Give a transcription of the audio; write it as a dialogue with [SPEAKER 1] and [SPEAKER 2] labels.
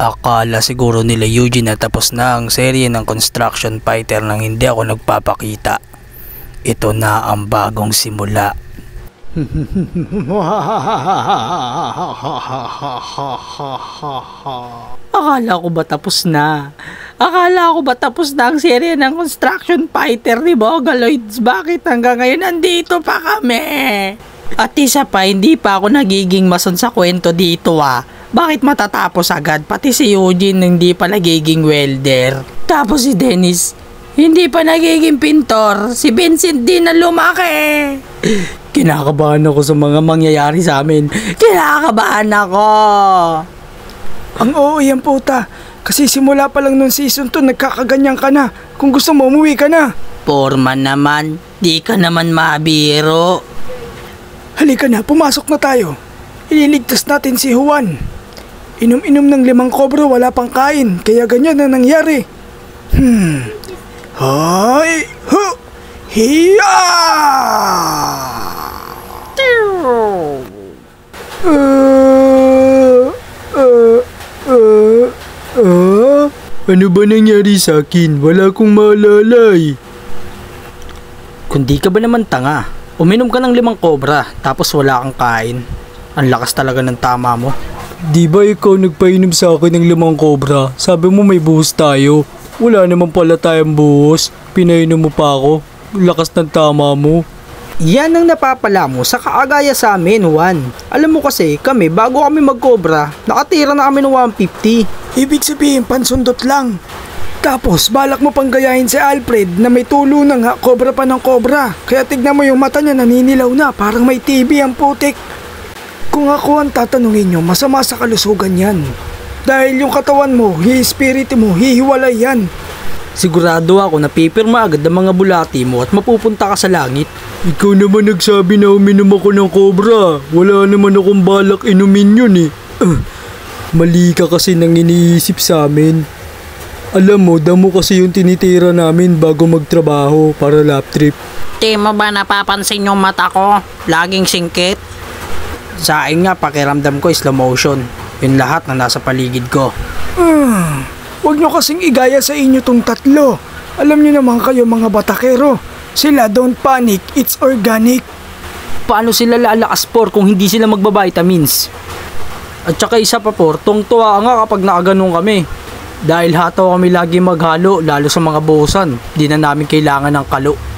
[SPEAKER 1] Akala siguro nila Eugene na tapos na ang serye ng Construction Fighter nang hindi ako nagpapakita. Ito na ang bagong simula. Akala ko ba tapos na? Akala ko ba tapos na ang serye ng Construction Fighter ni Bogaloids? Bakit hanggang ngayon nandito pa kami? At isa pa, hindi pa ako nagiging mason sa kwento dito Bakit matatapos agad? Pati si Eugene hindi pa nagiging welder. Tapos si Dennis, hindi pa nagiging pintor. Si Vincent din na lumaki. Kinakabahan ako sa mga mangyayari sa amin. Kinakabahan ako.
[SPEAKER 2] Ang oo yan puta. Kasi simula pa lang nung season 2 nagkakaganyan ka na. Kung gusto mo umuwi ka na.
[SPEAKER 1] Foreman naman, di ka naman mabiro.
[SPEAKER 2] Halika na, pumasok na tayo. Ililigtas natin si Juan. Inom-inom ng 5 kobra, wala pang kain. Kaya ganyan na nangyari. Hay! Hu! Hiya! Ano ba nangyari sa akin? Wala akong maalala
[SPEAKER 1] Kung di ka ba naman tanga, uminom ka ng 5 kobra tapos wala kang kain. Ang lakas talaga ng tama mo.
[SPEAKER 2] Di ba ikaw nagpainom sa akin ng 5 kobra? Sabi mo may buhos tayo. Wala naman pala tayong buhos. Pinainom mo pa ako. Lakas ng tama mo.
[SPEAKER 1] Yan ang napapala mo sa kaagaya sa amin, Juan. Alam mo kasi, kami bago kami magkobra, nakatira na kami ng 150.
[SPEAKER 2] Ibig sabihin, pansundot lang. Tapos, balak mo pang gayahin si Alfred na may tulo ng kobra pa ng kobra. Kaya tignan mo yung mata niya naninilaw na, parang may TB ang putik. Kung ako ang tatanungin nyo, masama sa kalusugan yan. Dahil yung katawan mo, spirit mo, hihiwalay yan.
[SPEAKER 1] Sigurado ako na pipirma agad ang mga bulati mo at mapupunta ka sa langit.
[SPEAKER 2] Ikaw naman nagsabi na uminom ako ng kobra. Wala naman akong balak inumin yun Mali ka kasi nang iniisip sa amin. Alam mo, damo kasi yung tinitira namin bago magtrabaho para lap trip.
[SPEAKER 1] Di mo ba napapansin yung mata ko? Laging singkit. Sa akin nga, pakiramdam ko slow motion. Yung lahat na nasa paligid ko.
[SPEAKER 2] Huwag nyo kasing igaya sa inyo tong tatlo. Alam nyo naman kayo mga batakero. Sila don't panic, it's organic.
[SPEAKER 1] Paano sila lalakas kung hindi sila magbabitamins? At saka isa pa tungtuwa nga kapag nakaganon kami. Dahil hataw kami lagi maghalo, lalo sa mga bosan. Di na namin kailangan ng kalo.